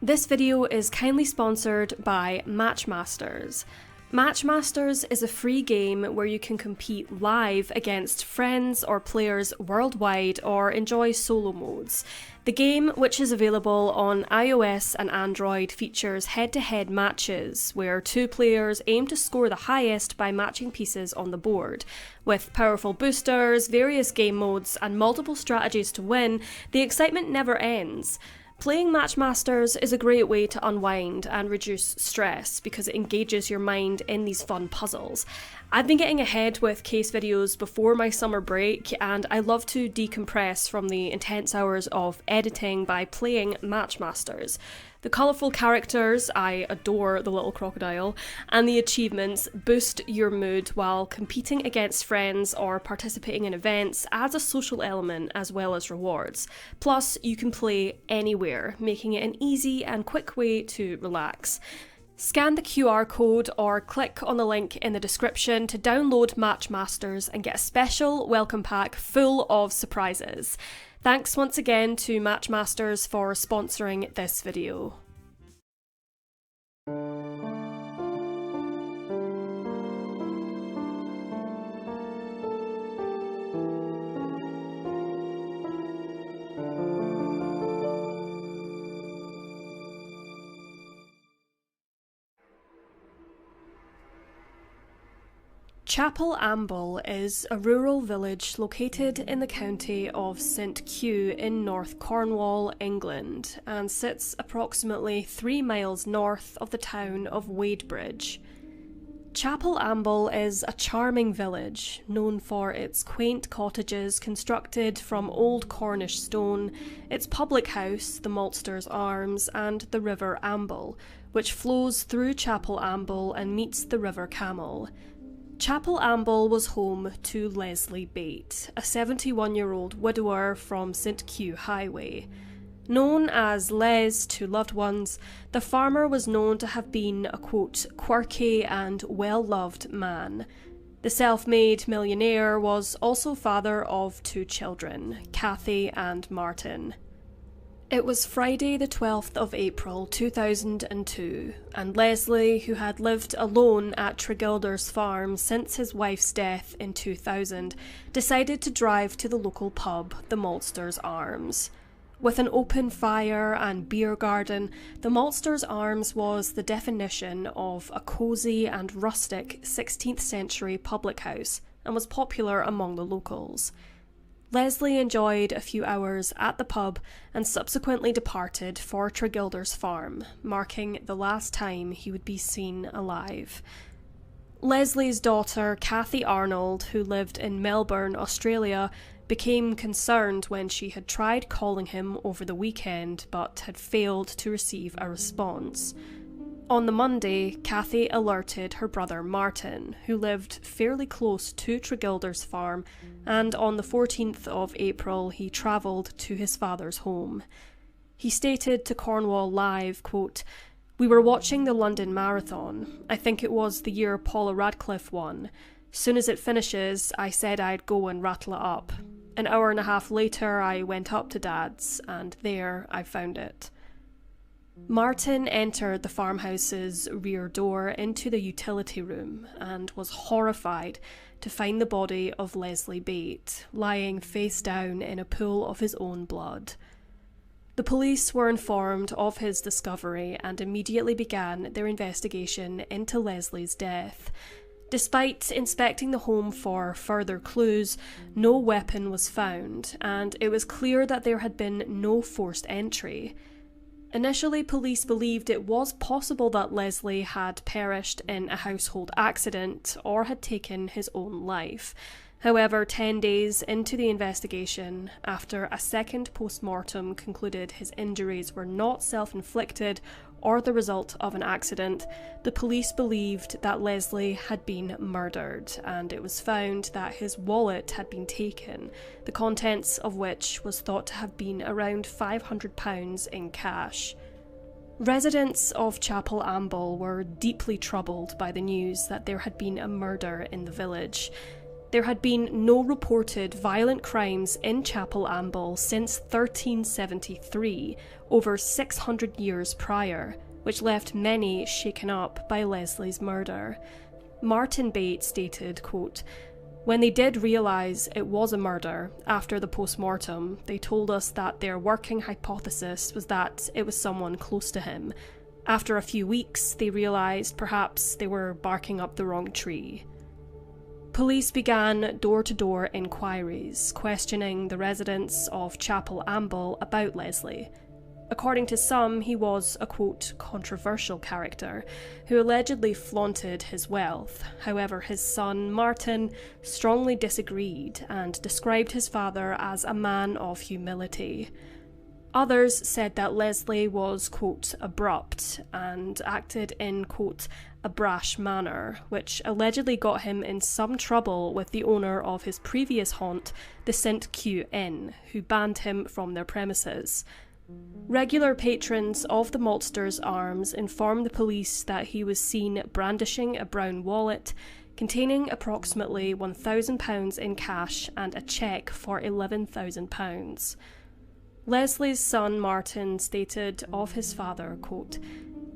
This video is kindly sponsored by Matchmasters. Matchmasters is a free game where you can compete live against friends or players worldwide or enjoy solo modes. The game, which is available on iOS and Android, features head-to-head matches where two players aim to score the highest by matching pieces on the board. With powerful boosters, various game modes, and multiple strategies to win, the excitement never ends. Playing Matchmasters is a great way to unwind and reduce stress because it engages your mind in these fun puzzles. I've been getting ahead with case videos before my summer break, and I love to decompress from the intense hours of editing by playing Matchmasters. The colourful characters, I adore the little crocodile, and the achievements boost your mood while competing against friends or participating in events adds a social element as well as rewards. Plus, you can play anywhere, making it an easy and quick way to relax. Scan the QR code or click on the link in the description to download Matchmasters and get a special welcome pack full of surprises. Thanks once again to Matchmasters for sponsoring this video. Chapel Amble is a rural village located in the county of St Kew in North Cornwall, England, and sits approximately 3 miles north of the town of Wadebridge. Chapel Amble is a charming village, known for its quaint cottages constructed from old Cornish stone, its public house, the Maltster's Arms, and the River Amble, which flows through Chapel Amble and meets the River Camel. Chapel Amble was home to Leslie Bate, a 71-year-old widower from St Kew Highway. Known as Les to loved ones, the farmer was known to have been a, quote, quirky and well-loved man. The self-made millionaire was also father of 2 children, Kathy and Martin. It was Friday the 12th of April 2002, and Leslie, who had lived alone at Tregilder's farm since his wife's death in 2000, decided to drive to the local pub, the Maltster's Arms. With an open fire and beer garden, the Maltster's Arms was the definition of a cosy and rustic 16th century public house and was popular among the locals. Leslie enjoyed a few hours at the pub and subsequently departed for Tregilder's farm, marking the last time he would be seen alive. Leslie's daughter, Kathy Arnold, who lived in Melbourne, Australia, became concerned when she had tried calling him over the weekend but had failed to receive a response. On the Monday, Kathy alerted her brother Martin, who lived fairly close to Tregilder's farm, and on the 14th of April he travelled to his father's home. He stated to Cornwall Live, quote, "We were watching the London Marathon. I think it was the year Paula Radcliffe won. Soon as it finishes, I said I'd go and rattle it up. An hour and a half later I went up to Dad's, and there I found it." Martin entered the farmhouse's rear door into the utility room and was horrified to find the body of Leslie Bate lying face down in a pool of his own blood. The police were informed of his discovery and immediately began their investigation into Leslie's death. Despite inspecting the home for further clues, no weapon was found, and it was clear that there had been no forced entry. Initially, police believed it was possible that Leslie had perished in a household accident or had taken his own life. However, 10 days into the investigation, after a second post-mortem concluded his injuries were not self-inflicted or the result of an accident, the police believed that Leslie had been murdered, and it was found that his wallet had been taken, the contents of which was thought to have been around £500 in cash. Residents of Chapel Amble were deeply troubled by the news that there had been a murder in the village. There had been no reported violent crimes in Chapel Amble since 1373, over 600 years prior, which left many shaken up by Leslie's murder. Martin Bate stated, quote, "When they did realise it was a murder after the post-mortem, they told us that their working hypothesis was that it was someone close to him. After a few weeks, they realised perhaps they were barking up the wrong tree." Police began door-to-door inquiries, questioning the residents of Chapel Amble about Leslie. According to some, he was a, quote, "controversial character who allegedly flaunted his wealth. However, his son, Martin, strongly disagreed and described his father as a man of humility. Others said that Leslie was, quote, "abrupt" and acted in, quote, "a brash manner," which allegedly got him in some trouble with the owner of his previous haunt, the St. Q Inn, who banned him from their premises. Regular patrons of the Maltster's Arms informed the police that he was seen brandishing a brown wallet containing approximately £1,000 in cash and a cheque for £11,000. Leslie's son Martin stated of his father, quote,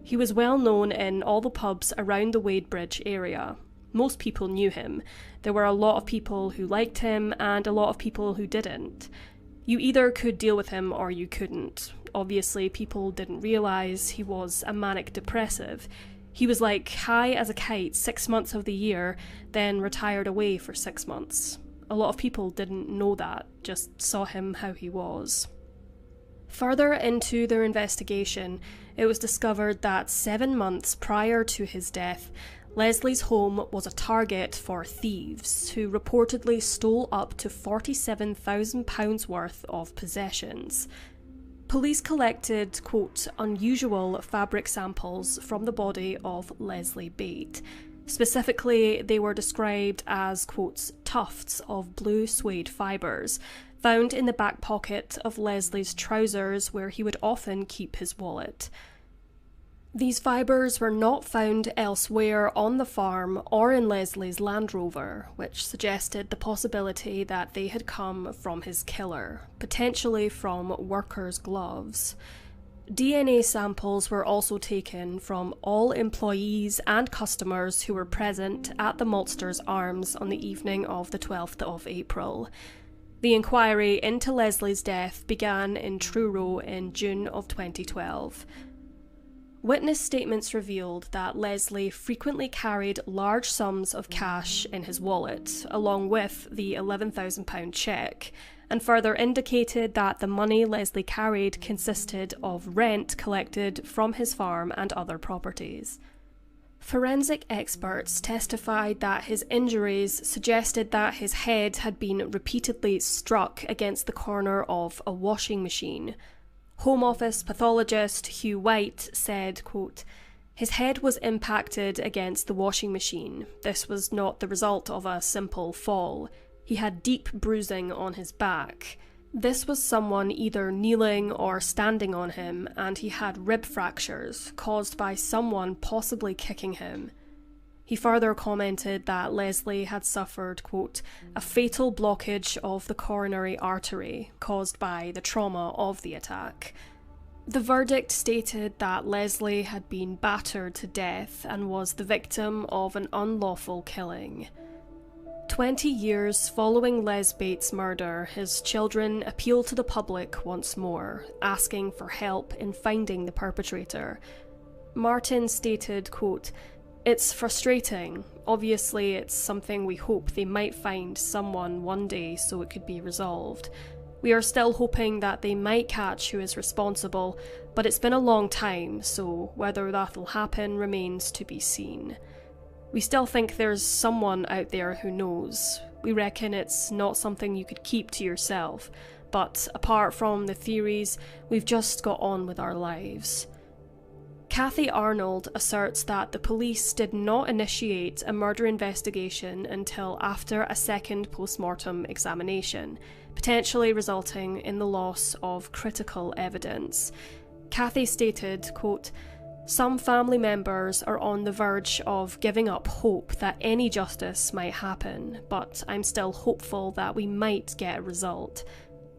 "He was well known in all the pubs around the Wadebridge area. Most people knew him. There were a lot of people who liked him and a lot of people who didn't. You either could deal with him or you couldn't. Obviously, people didn't realise he was a manic depressive. He was like high as a kite 6 months of the year, then retired away for 6 months. A lot of people didn't know that, just saw him how he was." Further into their investigation, it was discovered that 7 months prior to his death, Leslie's home was a target for thieves who reportedly stole up to £47,000 worth of possessions. Police collected, quote, "unusual fabric samples from the body of Leslie Bate. Specifically, they were described as, quote, "tufts of blue suede fibres, found in the back pocket of Leslie's trousers where he would often keep his wallet. These fibres were not found elsewhere on the farm or in Leslie's Land Rover, which suggested the possibility that they had come from his killer, potentially from workers' gloves. DNA samples were also taken from all employees and customers who were present at the Maltster's Arms on the evening of the 12th of April. The inquiry into Leslie's death began in Truro in June of 2012. Witness statements revealed that Leslie frequently carried large sums of cash in his wallet, along with the £11,000 cheque, and further indicated that the money Leslie carried consisted of rent collected from his farm and other properties. Forensic experts testified that his injuries suggested that his head had been repeatedly struck against the corner of a washing machine. Home Office pathologist Hugh White said, quote, "His head was impacted against the washing machine. This was not the result of a simple fall. He had deep bruising on his back. This was someone either kneeling or standing on him, and he had rib fractures caused by someone possibly kicking him." He further commented that Leslie had suffered, quote, "a fatal blockage of the coronary artery caused by the trauma of the attack." The verdict stated that Leslie had been battered to death and was the victim of an unlawful killing. 20 years following Les Bate's murder, his children appealed to the public once more, asking for help in finding the perpetrator. Martin stated, quote, "It's frustrating. Obviously, it's something we hope they might find someone one day so it could be resolved. We are still hoping that they might catch who is responsible, but it's been a long time, so whether that'll happen remains to be seen. We still think there's someone out there who knows. We reckon it's not something you could keep to yourself, but apart from the theories, we've just got on with our lives." Kathy Arnold asserts that the police did not initiate a murder investigation until after a second post-mortem examination, potentially resulting in the loss of critical evidence. Kathy stated, quote, Some family members are on the verge of giving up hope that any justice might happen, but I'm still hopeful that we might get a result.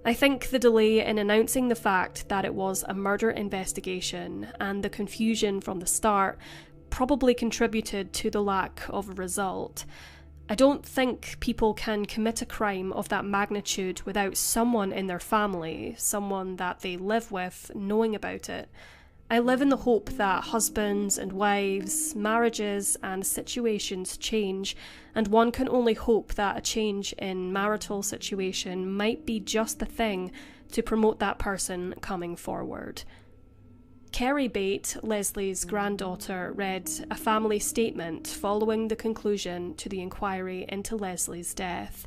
I think the delay in announcing the fact that it was a murder investigation and the confusion from the start probably contributed to the lack of a result. I don't think people can commit a crime of that magnitude without someone in their family, someone that they live with, knowing about it. I live in the hope that husbands and wives, marriages and situations change, and one can only hope that a change in marital situation might be just the thing to promote that person coming forward. Carrie Bate, Leslie's granddaughter, read a family statement following the conclusion to the inquiry into Leslie's death.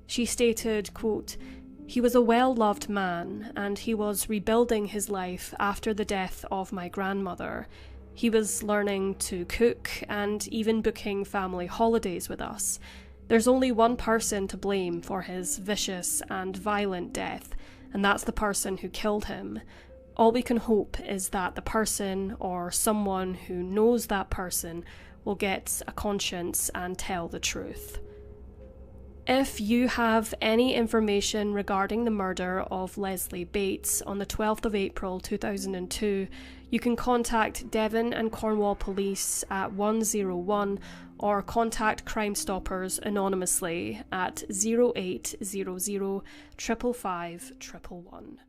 She stated, quote, "He was a well-loved man, and he was rebuilding his life after the death of my grandmother. He was learning to cook and even booking family holidays with us. There's only one person to blame for his vicious and violent death, and that's the person who killed him. All we can hope is that the person or someone who knows that person will get a conscience and tell the truth." If you have any information regarding the murder of Leslie Bate on the 12th of April 2002, you can contact Devon and Cornwall Police at 101 or contact Crime Stoppers anonymously at 0800 555 111.